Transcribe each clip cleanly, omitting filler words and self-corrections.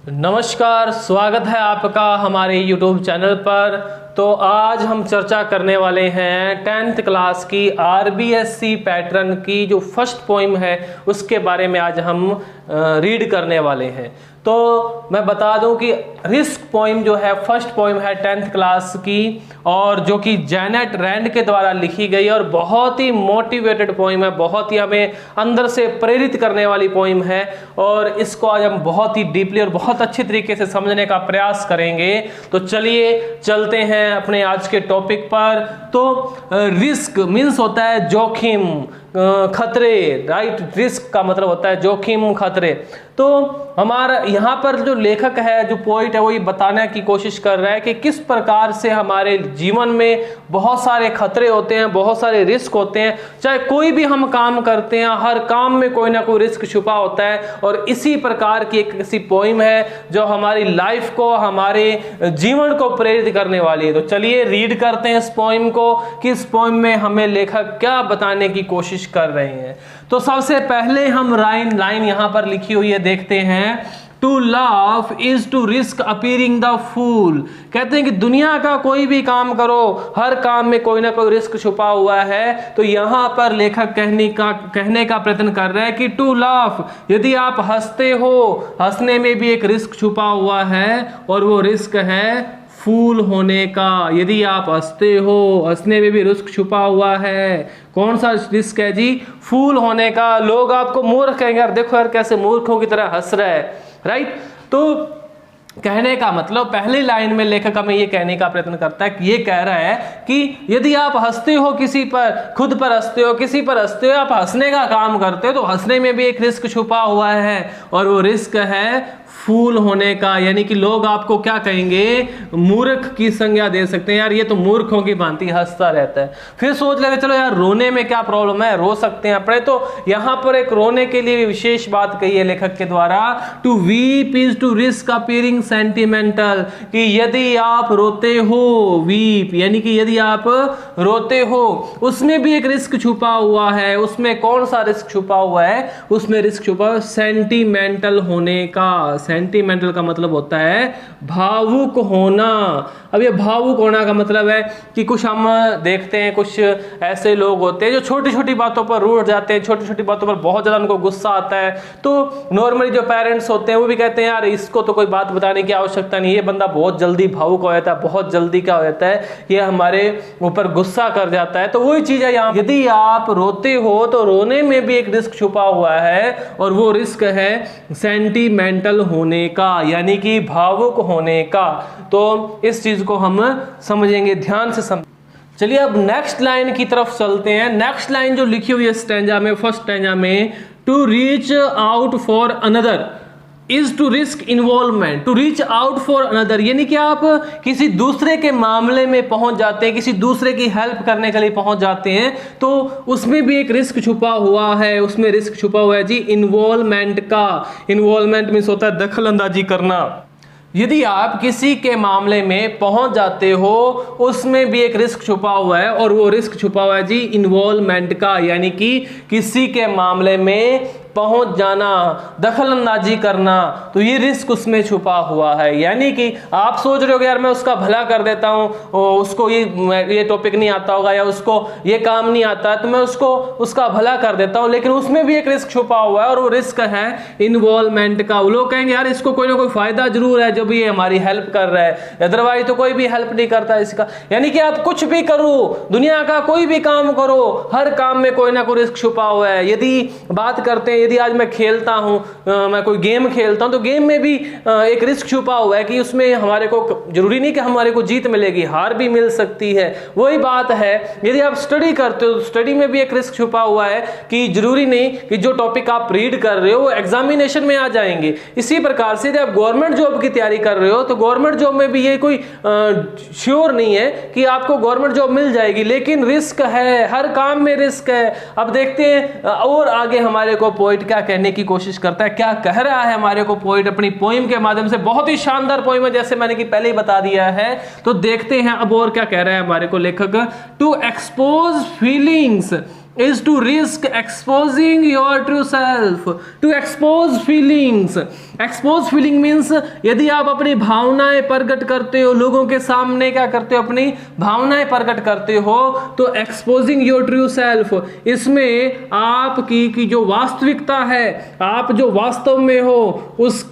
नमस्कार, स्वागत है आपका हमारे YouTube चैनल पर। तो आज हम चर्चा करने वाले हैं 10th क्लास की RBSC पैटर्न की जो फर्स्ट पोइम है उसके बारे में आज हम रीड करने वाले हैं। तो मैं बता दूं कि रिस्क पोइम जो है फर्स्ट पोइम है 10th क्लास की और जो कि जेनेट रैंड के द्वारा लिखी गई और बहुत ही मोटिवेटेड पोइम है, बहुत ही हमें अंदर से प्रेरित करने वाली पोइम है और इसको आज हम बहुत ही डीपली और बहुत अच्छे तरीके से समझने का प्रयास करेंगे। तो चलिए चलते हैं अपने आज के टॉपिक पर। तो रिस्क मीन्स होता है जोखिम, खतरे, राइट। रिस्क का मतलब होता है जोखिम, खतरे। तो हमारा यहाँ पर जो लेखक है, जो पोइट है, वो ये बताने की कोशिश कर रहा है कि किस प्रकार से हमारे जीवन में बहुत सारे खतरे होते हैं, बहुत सारे रिस्क होते हैं। चाहे कोई भी हम काम करते हैं, हर काम में कोई ना कोई रिस्क छुपा होता है और इसी प्रकार की एक ऐसी पोइम है जो हमारी लाइफ को, हमारे जीवन को प्रेरित करने वाली है। तो चलिए रीड करते हैं इस पोइम को कि इस पोइम में हमें लेखक क्या बताने की कोशिश कर रहे हैं। तो सबसे पहले हम लाइन यहां पर लिखी हुई है देखते हैं। To laugh is to risk appearing the fool. कहते हैं कि दुनिया का कोई भी काम करो, हर काम में कोई ना कोई रिस्क छुपा हुआ है। तो यहां पर लेखक कहने का प्रयत्न कर रहा है कि टू लाफ, यदि आप हंसते हो, हंसने में भी एक रिस्क छुपा हुआ है और वो रिस्क है फूल होने का। यदि आप हंसते हो, हंसने में भी रिस्क छुपा हुआ है। कौन सा रिस्क है जी? फूल होने का। लोग आपको मूर्ख कहेंगे, यार देखो यार कैसे मूर्खों की तरह हंस रहा है, राइट। तो कहने का मतलब पहली लाइन में लेखक हमें ये कहने का प्रयत्न करता है कि ये कह रहा है कि यदि आप हंसते हो, किसी पर, खुद पर हंसते हो, किसी पर हंसते हो, आप हंसने का काम करते हो, तो हंसने में भी एक रिस्क छुपा हुआ है और वो रिस्क है फूल होने का। यानी कि लोग आपको क्या कहेंगे? मूर्ख की संज्ञा दे सकते हैं, यार ये तो मूर्खों की भांति हंसता रहता है। फिर सोच लेते चलो यार रोने में क्या प्रॉब्लम है, रो सकते हैं अपने। तो यहां पर एक रोने के लिए विशेष बात कही है लेखक के द्वारा। To weep is to risk appearing sentimental, कि यदि आप रोते हो, वीप यानी कि यदि आप रोते हो, उसमें भी एक रिस्क छुपा हुआ है। उसमें कौन सा रिस्क छुपा हुआ है? उसमें रिस्क छुपा हुआ सेंटिमेंटल होने का। सेंटिमेंटल का मतलब होता है भावुक होना। अब ये भावुक होना का मतलब है कि कुछ हम देखते हैं, कुछ ऐसे लोग होते हैं जो छोटी छोटी बातों पर रूठ जाते हैं, छोटी छोटी बातों पर बहुत ज्यादा उनको गुस्सा आता है। तो नॉर्मली जो पेरेंट्स होते हैं वो भी कहते हैं यार इसको तो कोई बात बताने की आवश्यकता नहीं, ये बंदा बहुत जल्दी भावुक हो जाता है, बहुत जल्दी क्या हो जाता है, ये हमारे ऊपर गुस्सा कर जाता है। तो वही चीज है यहाँ, यदि आप रोते हो तो रोने में भी एक रिस्क छुपा हुआ है और वो रिस्क है सेंटिमेंटल होने का, यानी कि भावुक होने का। तो इस चीज को हम समझेंगे, ध्यान से समझ। चलिए अब नेक्स्ट लाइन की तरफ चलते हैं। नेक्स्ट लाइन जो लिखी हुई है स्टैंजा में, फर्स्ट स्टैंजा में, to reach out for another is to risk involvement. To reach out for another यानी कि आप किसी दूसरे के मामले में पहुंच जाते हैं, किसी दूसरे की हेल्प करने के लिए पहुंच जाते हैं, तो उसमें भी एक रिस्क छुपा हुआ है। उसमें रिस्क छुपा हुआ है जी इन्वॉल्वमेंट का। इन्वॉल्वमेंट मीन्स होता है दखल अंदाजी करना। यदि आप किसी के मामले में पहुंच जाते हो, उसमें भी एक रिस्क छुपा हुआ है और वो रिस्क छुपा हुआ है जी इन्वॉल्वमेंट का, यानी कि किसी के मामले में पहुंच जाना, दखल अंदाजी करना, तो ये रिस्क उसमें छुपा हुआ है। यानी कि आप सोच रहे हो कि यार मैं उसका भला कर देता हूं, उसको ये टॉपिक नहीं आता होगा या उसको ये काम नहीं आता, तो मैं उसको उसका भला कर देता हूं, लेकिन उसमें भी एक रिस्क छुपा हुआ है और वो रिस्क है इन्वॉल्वमेंट का। वो लोग कहेंगे यार इसको कोई ना कोई फायदा जरूर है जो भी हमारी हेल्प कर रहा है, अदरवाइज तो कोई भी हेल्प नहीं करता इसका। यानी कि आप कुछ भी करो, दुनिया का कोई भी काम करो, हर काम में कोई ना कोई रिस्क छुपा हुआ है। यदि बात करते हैं, यदि आज मैं खेलता हूं, मैं कोई गेम खेलता हूं, तो गेम में भी एक रिस्क छुपा हुआ है कि उसमें हमारे को जरूरी नहीं कि हमारे को जीत मिलेगी, हार भी मिल सकती है। वही बात है यदि आप स्टडी करते हो, स्टडी में भी एक रिस्क छुपा हुआ है कि जरूरी नहीं कि जो टॉपिक आप रीड कर रहे हो वो एग्जामिनेशन में आ जाएंगे। इसी प्रकार से यदि आप गवर्नमेंट जॉब की तैयारी कर रहे हो तो गवर्नमेंट जॉब में भी ये कोई श्योर नहीं है कि आपको गवर्नमेंट जॉब मिल जाएगी, लेकिन रिस्क है, हर काम में रिस्क है। अब देखते हैं और आगे हमारे को पोइट क्या कहने की कोशिश करता है, क्या कह रहा है हमारे को पोइट अपनी पोइम के माध्यम से। बहुत ही शानदार पोइम है, जैसे मैंने कि पहले ही बता दिया है। तो देखते हैं अब और क्या कह रहा है हमारे को लेखक। To expose feelings is to risk exposing your true self, to expose feelings. Expose feeling means यदि आप अपनी भावनाएं प्रकट करते हो, लोगों के सामने क्या करते हो, अपनी भावनाएं प्रकट करते हो, तो exposing your true self, इसमें आपकी की जो वास्तविकता है, आप जो वास्तव में हो उस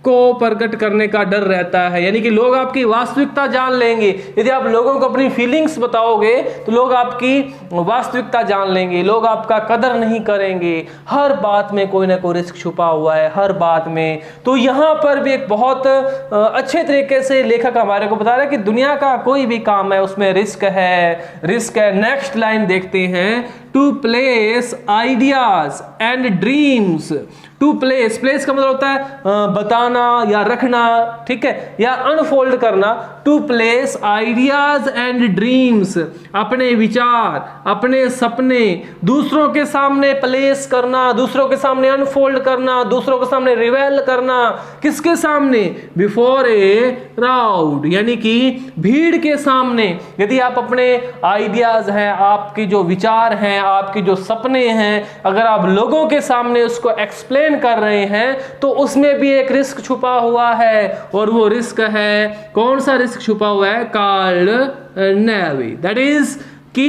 को प्रकट करने का डर रहता है। यानी कि लोग आपकी वास्तविकता जान लेंगे। यदि आप लोगों को अपनी फीलिंग्स बताओगे तो लोग आपकी वास्तविकता जान लेंगे, लोग आपका कदर नहीं करेंगे। हर बात में कोई ना कोई रिस्क छुपा हुआ है, हर बात में। तो यहाँ पर भी एक बहुत अच्छे तरीके से लेखक हमारे को बता रहा है कि दुनिया का कोई भी काम है उसमें रिस्क है, रिस्क है। नेक्स्ट लाइन देखते हैं, to place ideas and dreams. To place, place का मतलब होता है बताना या रखना, ठीक है, या अनफोल्ड करना। To place ideas and dreams, अपने विचार, अपने सपने दूसरों के सामने प्लेस करना, दूसरों के सामने अनफोल्ड करना, दूसरों के सामने रिवेल करना। किसके सामने? बिफोर ए क्राउड, यानी कि भीड़ के सामने। यदि आप अपने आइडियाज हैं, आपके जो विचार हैं, आपके जो सपने हैं, अगर आप लोगों के सामने उसको एक्सप्लेन कर रहे हैं तो उसमें भी एक रिस्क छुपा हुआ है। और वो रिस्क है, कौन सा रिस्क छुपा हुआ है? Called navy. दैट इज कि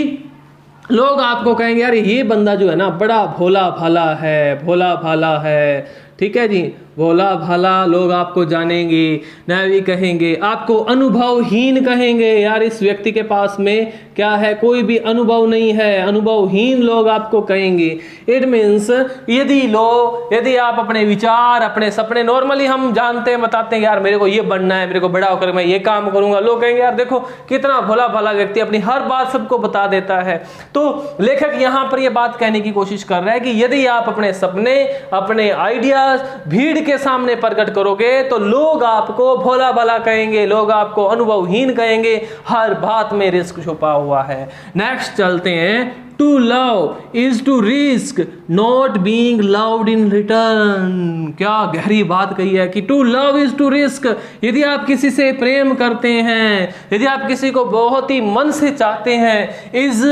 लोग आपको कहेंगे यार ये बंदा जो है ना बड़ा भोला भाला है, भोला भाला है, ठीक है जी, भोला भाला। लोग आपको जानेंगे, नेवी कहेंगे, आपको अनुभवहीन कहेंगे। यार इस व्यक्ति के पास में क्या है? कोई भी अनुभव नहीं है, अनुभवहीन लोग आपको कहेंगे। इट मीन्स यदि आप अपने विचार, अपने सपने, नॉर्मली हम जानते हैं, बताते हैं यार मेरे को ये बनना है, मेरे को बड़ा होकर मैं ये काम करूंगा, लोग कहेंगे यार देखो कितना भोला भाला व्यक्ति, अपनी हर बात सबको बता देता है। तो लेखक यहां पर यह बात कहने की कोशिश कर रहा है कि यदि आप अपने सपने, अपने आइडियाज भीड़ के सामने प्रकट करोगे तो लोग आपको भोला भाला कहेंगे, लोग आपको अनुभवहीन कहेंगे। हर बात में रिस्क छुपा हुआ है। नेक्स्ट चलते हैं, to love is to risk not being loved in return. क्या गहरी बात कही है कि to love is to risk. यदि आप किसी से प्रेम करते हैं, यदि आप किसी को बहुत ही मन से चाहते हैं, is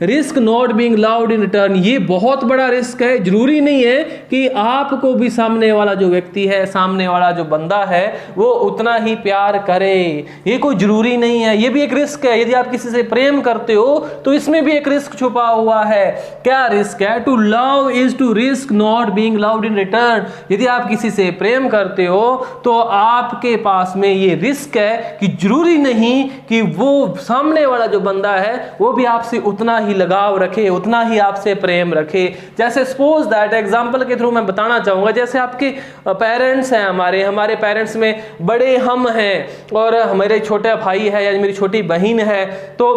risk not being loved in return, ये बहुत बड़ा रिस्क है। जरूरी नहीं है कि आपको भी सामने वाला जो व्यक्ति है, सामने वाला जो बंदा है वो उतना ही प्यार करे, ये कोई जरूरी नहीं है। ये भी एक रिस्क है। यदि आप किसी से प्रेम करते हो तो इसमें भी एक रिस्क छुपा हुआ है। क्या रिस्क है? To love is to risk not being loved in return. यदि आप किसी से प्रेम करते हो तो आपके पास में ये रिस्क है कि जरूरी नहीं कि वो सामने वाला जो बंदा है वो भी आपसे उतना ही लगाव रखे, उतना ही आपसे प्रेम रखे। जैसे सपोज दैट, एग्जांपल के थ्रू मैं बताना चाहूंगा, जैसे आपके पेरेंट्स हैं, हमारे पेरेंट्स में बड़े हम हैं और हमारे छोटा भाई है या मेरी छोटी बहन है, तो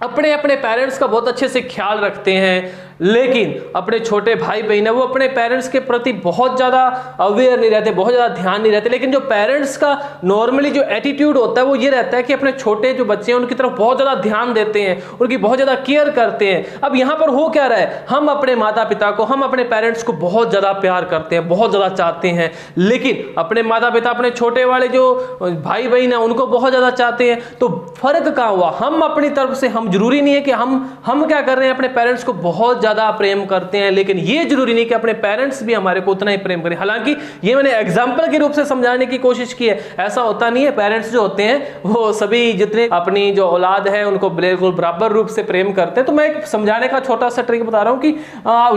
अपने अपने पेरेंट्स का बहुत अच्छे से ख्याल रखते हैं। लेकिन अपने छोटे भाई बहन है वो अपने पेरेंट्स के प्रति बहुत ज़्यादा अवेयर नहीं रहते, बहुत ज़्यादा ध्यान नहीं रहते। लेकिन जो पेरेंट्स का नॉर्मली जो एटीट्यूड होता है वो ये रहता है कि अपने छोटे जो बच्चे हैं उनकी तरफ बहुत ज़्यादा ध्यान देते हैं, उनकी बहुत ज़्यादा केयर करते हैं। अब यहाँ पर हो क्या रहा है, हम अपने माता पिता को, हम अपने पेरेंट्स को बहुत ज़्यादा प्यार करते हैं, बहुत ज़्यादा चाहते हैं, लेकिन अपने माता पिता अपने छोटे वाले जो भाई बहन है उनको बहुत ज़्यादा चाहते हैं। तो फर्क कहाँ हुआ? हम अपनी तरफ से, हम जरूरी नहीं है कि हम क्या कर रहे हैं, अपने पेरेंट्स को बहुत ज्यादा प्रेम करते हैं, लेकिन ये जरूरी नहीं कि अपने पेरेंट्स भी हमारे को उतना ही प्रेम करें। हालांकि ये मैंने एग्जांपल के रूप से समझाने की कोशिश की है, ऐसा होता नहीं है। पेरेंट्स जो होते हैं वो सभी जितने अपनी जो औलाद है उनको बिल्कुल बराबर रूप से प्रेम करते हैं। तो मैं एक समझाने का छोटा सा ट्रिक बता रहा हूं कि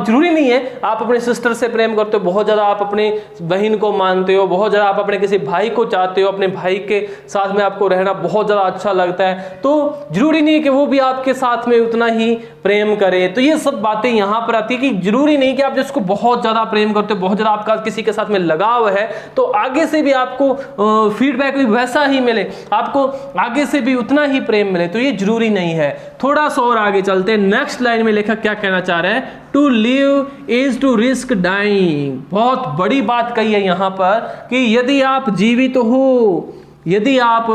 जरूरी नहीं है आप अपने सिस्टर से प्रेम करते हो, बहुत ज्यादा आप अपने बहन को मानते हो, बहुत ज्यादा आप अपने किसी भाई को चाहते हो, अपने भाई के साथ में आपको रहना बहुत ज्यादा अच्छा लगता है, तो जरूरी नहीं है कि वो भी आपके साथ में उतना ही प्रेम करे। तो ये सब बातें यहां पर आती है कि जरूरी नहीं कि आप जिसको बहुत ज्यादा प्रेम करते हो, बहुत ज्यादा आपका किसी के साथ में लगाव है, तो आगे से भी आपको फीडबैक भी वैसा ही मिले, आपको आगे से भी उतना ही प्रेम मिले, तो ये जरूरी नहीं है। थोड़ा सा और आगे चलते हैं। नेक्स्ट लाइन में लेखक क्या कहना चाह रहे हैं, to live is to risk dying. बहुत बड़ी बात कही है यहां पर कि यदि आप जीवित हो, यदि आप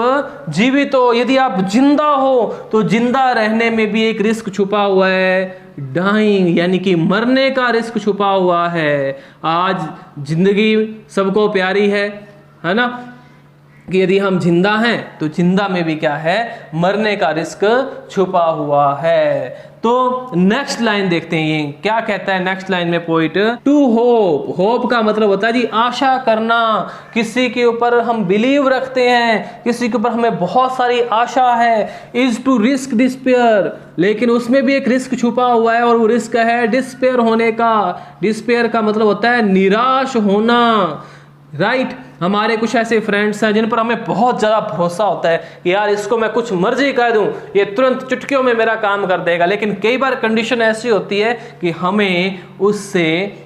जीवित हो, यदि आप जिंदा हो, तो जिंदा रहने में भी एक रिस्क छुपा हुआ है, डाइंग यानी कि मरने का रिस्क छुपा हुआ है। आज जिंदगी सबको प्यारी है ना, कि यदि हम जिंदा हैं तो जिंदा में भी क्या है, मरने का रिस्क छुपा हुआ है। तो नेक्स्ट लाइन देखते हैं, ये क्या कहता है नेक्स्ट लाइन में पोइट। टू होप, होप का मतलब होता है जी आशा करना, किसी के ऊपर हम बिलीव रखते हैं, किसी के ऊपर हमें बहुत सारी आशा है। इज टू रिस्क डिस्पेयर, लेकिन उसमें भी एक रिस्क छुपा हुआ है और वो रिस्क है डिस्पेयर होने का। डिस्पेयर का मतलब होता है निराश होना, राइट। हमारे कुछ ऐसे फ्रेंड्स हैं जिन पर हमें बहुत ज़्यादा भरोसा होता है कि यार इसको मैं कुछ मर्जी कह दूं ये तुरंत चुटकियों में मेरा काम कर देगा, लेकिन कई बार कंडीशन ऐसी होती है कि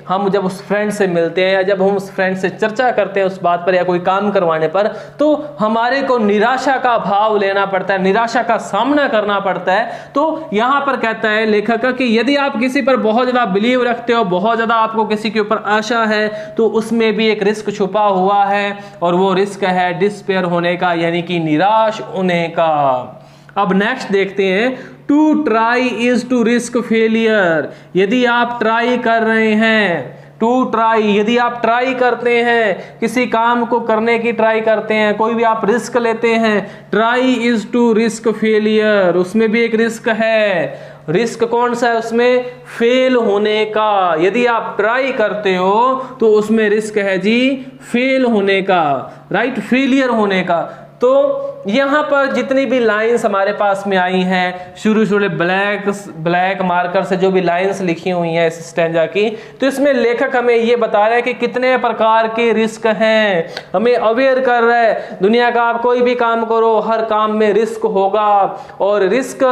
हम जब उस फ्रेंड से मिलते हैं या जब हम उस फ्रेंड से चर्चा करते हैं उस बात पर या कोई काम करवाने पर, तो हमारे को निराशा का भाव लेना पड़ता है, निराशा का सामना करना पड़ता है। तो यहां पर कहता है लेखक कि यदि आप किसी पर बहुत ज़्यादा बिलीव रखते हो, बहुत ज़्यादा आपको किसी के ऊपर आशा है, तो उसमें भी एक रिस्क छुपा हुआ है और वो रिस्क है डिस्पेयर होने का, यानी कि निराश होने का। अब नेक्स्ट देखते हैं, to try is to risk failure. यदि आप ट्राई कर रहे हैं, टू ट्राई, यदि आप ट्राई करते हैं, किसी काम को करने की ट्राई करते हैं, कोई भी आप रिस्क लेते हैं, try is to risk failure, उसमें भी एक रिस्क है। रिस्क कौन सा है उसमें? फेल होने का। यदि आप ट्राई करते हो तो उसमें रिस्क है जी फेल होने का, राइट, फेलियर होने का। तो यहां पर जितनी भी लाइंस हमारे पास में आई हैं, शुरू ब्लैक मार्कर से जो भी लाइंस लिखी हुई हैं इस स्टैंजा की, तो इसमें लेखक हमें ये बता रहा है कि कितने प्रकार के रिस्क हैं, हमें अवेयर कर रहा है। दुनिया का आप कोई भी काम करो, हर काम में रिस्क होगा और रिस्क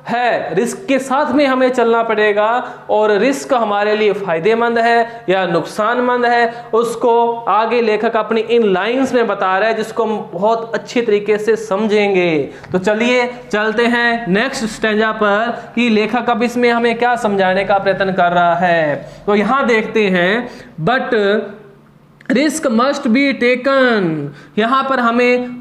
है, रिस्क के साथ में हमें चलना पड़ेगा। और रिस्क हमारे लिए फायदेमंद है या नुकसानमंद है, उसको आगे लेखक अपनी इन लाइंस में बता रहा है, जिसको हम बहुत अच्छी तरीके से समझेंगे। तो चलिए चलते हैं नेक्स्ट स्टैंजा पर कि लेखक अब इसमें हमें क्या समझाने का प्रयत्न कर रहा है। तो यहां देखते हैं, but risk must be taken. यहां पर हमें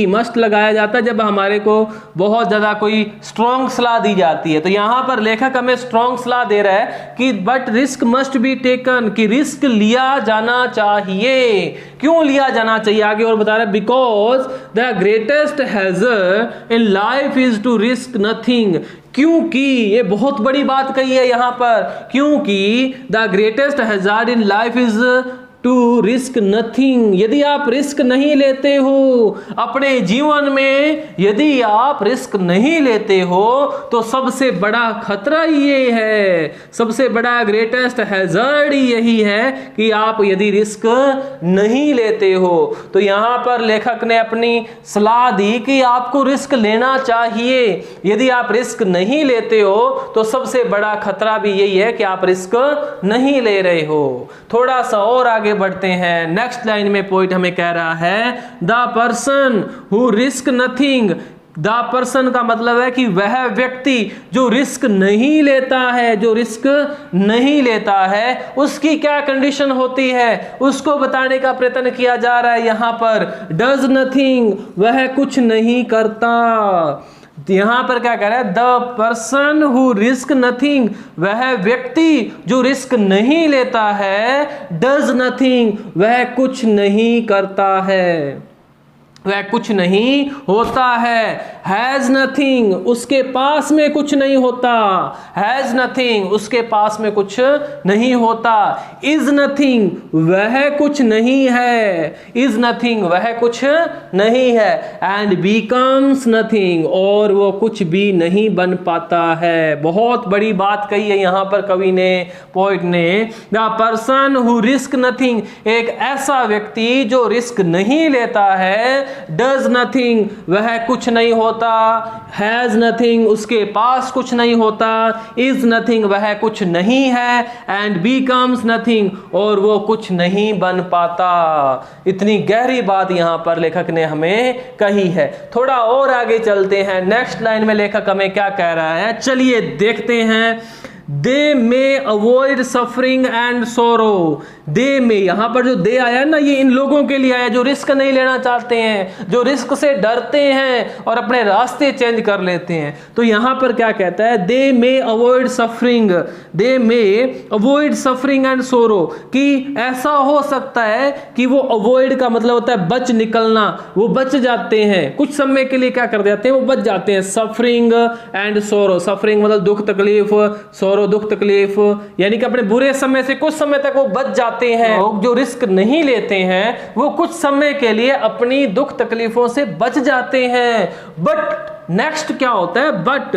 मस्ट लगाया जाता है जब हमारे को बहुत ज्यादा कोई स्ट्रॉन्ग सलाह दी जाती है। तो यहां पर लेखक हमें स्ट्रॉन्ग सलाह दे रहा है कि but risk must be taken, कि रिस्क लिया जाना चाहिए। क्यों लिया जाना चाहिए आगे और बता रहा है, because the greatest hazard in life is to risk nothing. क्योंकि ये बहुत बड़ी बात कही है यहां पर, क्योंकि the greatest hazard in life is to risk nothing. यदि आप रिस्क नहीं लेते हो अपने जीवन में, यदि आप रिस्क नहीं लेते हो तो सबसे बड़ा खतरा ये है, सबसे बड़ा ग्रेटेस्ट हैजर्ड यही है कि आप यदि रिस्क नहीं लेते हो। तो यहां पर लेखक ने अपनी सलाह दी कि आपको रिस्क लेना चाहिए। यदि आप रिस्क नहीं लेते हो तो सबसे बड़ा खतरा भी यही है कि आप रिस्क नहीं ले रहे हो। थोड़ा सा और आगे बढ़ते हैं, नेक्स्ट लाइन में पोइट हमें कह रहा है, the person who risk nothing. The person का मतलब है कि वह व्यक्ति जो रिस्क नहीं लेता है, जो रिस्क नहीं लेता है, उसकी क्या कंडीशन होती है उसको बताने का प्रयत्न किया जा रहा है यहां पर। डज नथिंग, वह कुछ नहीं करता। यहां पर क्या कह रहा है, the person who risk nothing, वह व्यक्ति जो रिस्क नहीं लेता है, डज नथिंग, वह कुछ नहीं करता है, वह कुछ नहीं होता है। हैज नथिंग, उसके पास में कुछ नहीं होता। हैज नथिंग, उसके पास में कुछ नहीं होता। इज नथिंग, वह कुछ नहीं है। इज नथिंग, वह कुछ नहीं है। एंड बिकम्स नथिंग, और वो कुछ भी नहीं बन पाता है। बहुत बड़ी बात कही है यहां पर कवि ने, पोइट ने। The person who risk nothing, एक ऐसा व्यक्ति जो रिस्क नहीं लेता है। डज नथिंग, वह कुछ नहीं होता। हैज नथिंग, उसके पास कुछ नहीं होता। इज नथिंग, वह कुछ नहीं है। एंड बिकम्स नथिंग, और वो कुछ नहीं बन पाता। इतनी गहरी बात यहां पर लेखक ने हमें कही है। थोड़ा और आगे चलते हैं, नेक्स्ट लाइन में लेखक हमें क्या कह रहा है, चलिए देखते हैं। They may avoid suffering and sorrow, दे में, यहां पर जो दे आया ना, ये इन लोगों के लिए आया जो रिस्क नहीं लेना चाहते हैं, जो रिस्क से डरते हैं और अपने रास्ते चेंज कर लेते हैं। तो यहां पर क्या कहता है, they may avoid suffering, they may avoid suffering and sorrow, कि ऐसा हो सकता है कि वो अवॉइड का मतलब होता है बच निकलना, वो बच जाते हैं कुछ समय के लिए, क्या कर जाते हैं, वो बच जाते हैं। सफरिंग एंड सोरो, सफरिंग मतलब दुख तकलीफ, सोरो दुख तकलीफ, यानी कि अपने बुरे समय से कुछ समय तक वो बच जाते हैं। लोग जो रिस्क नहीं लेते हैं वो कुछ समय के लिए अपनी दुख तकलीफों से बच जाते हैं। बट नेक्स्ट क्या होता है, but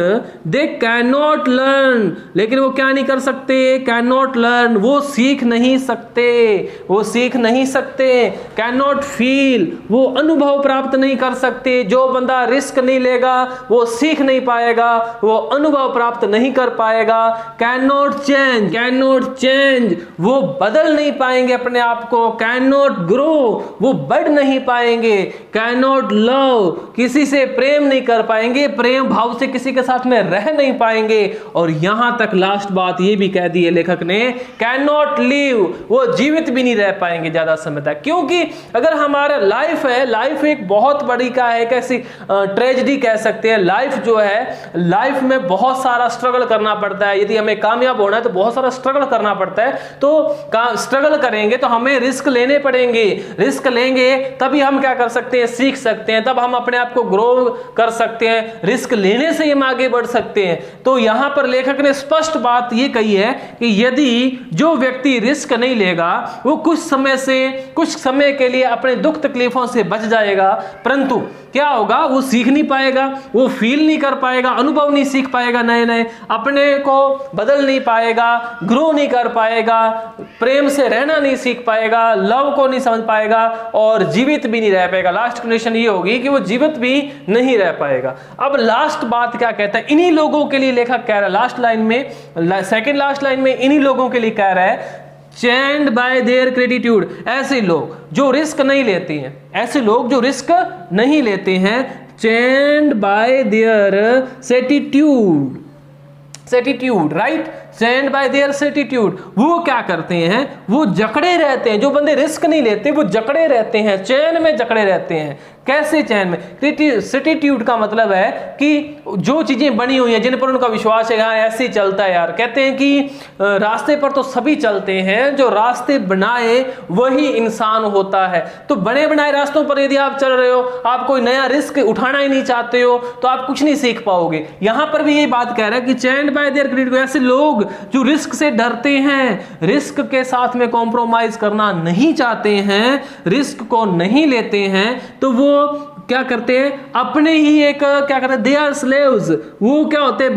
they can not learn, लेकिन वो क्या नहीं कर सकते, कैन नॉट लर्न, वो सीख नहीं सकते, वो सीख नहीं सकते। कैन नॉट फील, वो अनुभव प्राप्त नहीं कर सकते। जो बंदा रिस्क नहीं लेगा वो सीख नहीं पाएगा, वो अनुभव प्राप्त नहीं कर पाएगा। Can not change, can not change, वो बदल नहीं पाएंगे अपने आप को। कैन नॉट ग्रो, वो बढ़ नहीं पाएंगे। कैन नॉट लव, किसी से प्रेम नहीं कर पाएंगे, प्रेम भाव से किसी के साथ में रह नहीं पाएंगे। और यहां तक लास्ट बात ये भी कह दी है लेखक ने, कैन नॉट लिव, वो जीवित भी नहीं रह पाएंगे ज्यादा समय तक। क्योंकि अगर हमारा लाइफ है, लाइफ एक बहुत बड़ी का है, कैसी ट्रेजेडी कह सकते हैं। लाइफ जो है, लाइफ में बहुत सारा स्ट्रगल करना पड़ता है। यदि हमें कामयाब होना है तो बहुत सारा स्ट्रगल करना पड़ता है। तो स्ट्रगल करेंगे तो हमें रिस्क लेने पड़ेंगे, रिस्क लेंगे तभी हम क्या कर सकते हैं, सीख सकते हैं, तब हम अपने आप को ग्रो कर सकते हैं। रिस्क लेने से हम आगे बढ़ सकते हैं। तो यहां पर लेखक ने स्पष्ट बात यह कही है कि यदि जो व्यक्ति रिस्क नहीं लेगा वो कुछ समय के लिए अपने दुख तकलीफों से बच जाएगा, परंतु क्या होगा, वो सीख नहीं पाएगा, वो फील नहीं कर पाएगा, अनुभव नहीं सीख पाएगा नए नए, अपने को बदल नहीं पाएगा, ग्रो नहीं कर पाएगा, प्रेम से रहना नहीं सीख पाएगा, लव को नहीं समझ पाएगा और जीवित भी नहीं रह पाएगा। लास्ट कंडीशन ये होगी कि वो जीवित भी नहीं रह पाएगा। अब लास्ट बात क्या कहता है, इन्हीं लोगों के लिए लेखक कह रहा है, लास्ट लाइन में, सेकंड लास्ट लाइन में इन्हीं लोगों के लिए कह रहा है, चेंड बाय देयर ग्रेटिट्यूड, ऐसे लोग जो रिस्क नहीं लेते हैं, ऐसे लोग जो रिस्क नहीं लेते हैं, chained by their certitude, certitude, right, chained by their certitude, वो क्या करते हैं, वो जकड़े रहते हैं। जो बंदे रिस्क नहीं लेते वो जकड़े रहते हैं, चैन में जकड़े रहते हैं। कैसे चैन में, सेटिट्यूड का मतलब है कि जो चीजें बनी हुई हैं जिन पर उनका विश्वास है, हाँ ऐसे ही चलता है यार। कहते हैं कि रास्ते पर तो सभी चलते हैं, जो रास्ते बनाए वही इंसान होता है। तो बने बनाए रास्तों पर यदि आप चल रहे हो, आप कोई नया रिस्क उठाना ही नहीं चाहते हो, तो आप कुछ नहीं सीख पाओगे। यहां पर भी यही बात कह रहा है कि चेंड बाय देयर ग्रेटिट्यूड, ऐसे लोग जो रिस्क से डरते हैं, रिस्क के साथ में कॉम्प्रोमाइज करना नहीं चाहते हैं, रिस्क को नहीं लेते हैं, तो वो क्या करते हैं, अपने ही एक क्या करते हैं, दे आर स्लेव्स, वो क्या होते हैं,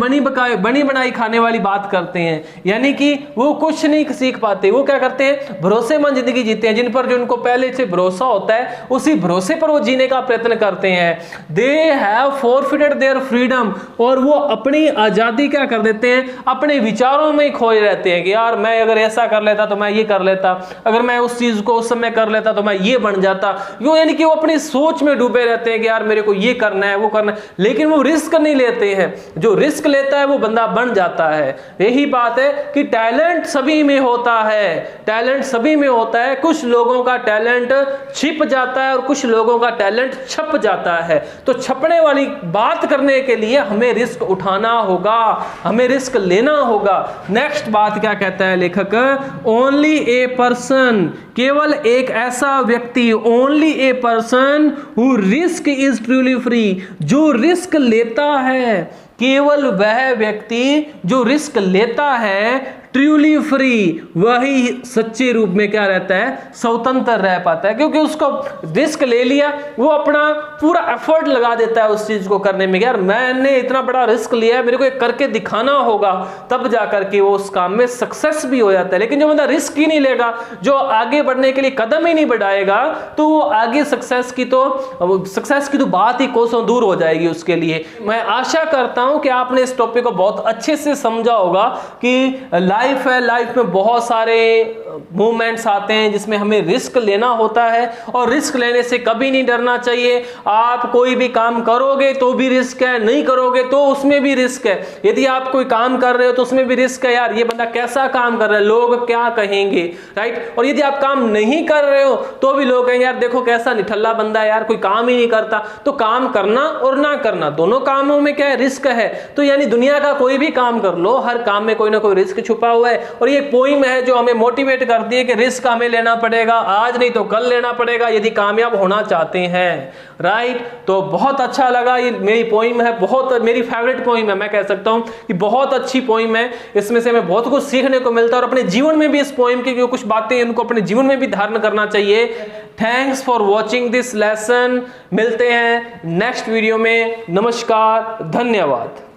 बनी बनाई खाने वाली बात करते हैं। यानी कि वो कुछ नहीं सीख पाते। वो क्या करते हैं, भरोसेमंद जिंदगी जीते हैं, जिन पर जो उनको पहले से भरोसा होता है उसी भरोसे पर वो जीने का प्रयत्न करते हैं। They have forfeited their freedom, और वो अपनी आजादी क्या कर देते हैं, अपने विचारों में खोए रहते हैं कि यार मैं अगर ऐसा कर लेता तो मैं ये कर लेता, अगर मैं उस चीज को उस समय कर लेता तो मैं ये बन जाता। यानी कि वो अपनी सोच में डूबे रहते हैं कि यार मेरे को ये करना है, वो करना है, लेकिन वो रिस्क नहीं लेते हैं। जो रिस्क लेता है वो बंदा बन जाता है। यही बात है कि टैलेंट सभी में होता है, टैलेंट सभी में होता है। कुछ लोगों का टैलेंट छिप जाता है और कुछ लोगों का टैलेंट छप जाता है। तो छपने वाली बात करने के लिए हमें रिस्क उठाना होगा, हमें रिस्क लेना होगा। नेक्स्ट बात क्या कहता है लेखक, ओनली ए पर्सन, केवल एक ऐसा व्यक्ति, only a person who risk is truly free, जो रिस्क लेता है, केवल वह व्यक्ति जो रिस्क लेता है, ट्रूली फ्री, वही सच्चे रूप में क्या रहता है, स्वतंत्र रह पाता है। क्योंकि उसको रिस्क ले लिया, वो अपना पूरा एफर्ट लगा देता है उस चीज को करने में। यार मैंने इतना बड़ा रिस्क लिया है, मेरे को एक करके दिखाना होगा, तब जाकर के वो उस काम में सक्सेस भी हो जाता है। लेकिन जो बंदा रिस्क ही नहीं लेगा, जो आगे बढ़ने के लिए कदम ही नहीं बढ़ाएगा, तो वो आगे सक्सेस की तो बात ही कोसों दूर हो जाएगी उसके लिए। मैं आशा करता हूं कि आपने इस टॉपिक को बहुत अच्छे से समझा होगा कि लाइफ है, लाइफ में बहुत सारे मूवमेंट्स आते हैं जिसमें हमें रिस्क लेना होता है, और रिस्क लेने से कभी नहीं डरना चाहिए। आप कोई भी काम करोगे तो भी रिस्क है, नहीं करोगे तो उसमें भी रिस्क है। यदि आप कोई काम कर रहे हो तो उसमें भी रिस्क है, यार ये बंदा कैसा काम कर रहा है, लोग क्या कहेंगे, राइट। और यदि आप काम नहीं कर रहे हो तो भी लोग कहेंगे यार देखो कैसा निठल्ला बंदा है, यार कोई काम ही नहीं करता। तो काम करना और ना करना दोनों कामों में क्या है, रिस्क है। तो यानी दुनिया का कोई भी काम कर लो, हर काम में कोई ना कोई रिस्क छुपा हुआ है। और ये पोइम है जो हमें मोटिवेट करती है कि रिस्क हमें लेना पड़ेगा, आज नहीं तो कल लेना पड़ेगा यदि कामयाब होना चाहते हैं, राइट। तो बहुत अच्छा लगा, ये मेरी पोइम है, बहुत मेरी फेवरेट पोइम है, मैं कह सकता हूं कि बहुत अच्छी पोइम है। इसमें से हमें बहुत कुछ सीखने को मिलता है और अपने जीवन में भी इस पोइम की जो कुछ बातें हैं उनको अपने जीवन में भी धारण करना चाहिए। Thanks for watching this lesson. मिलते हैं नेक्स्ट वीडियो में। नमस्कार, धन्यवाद।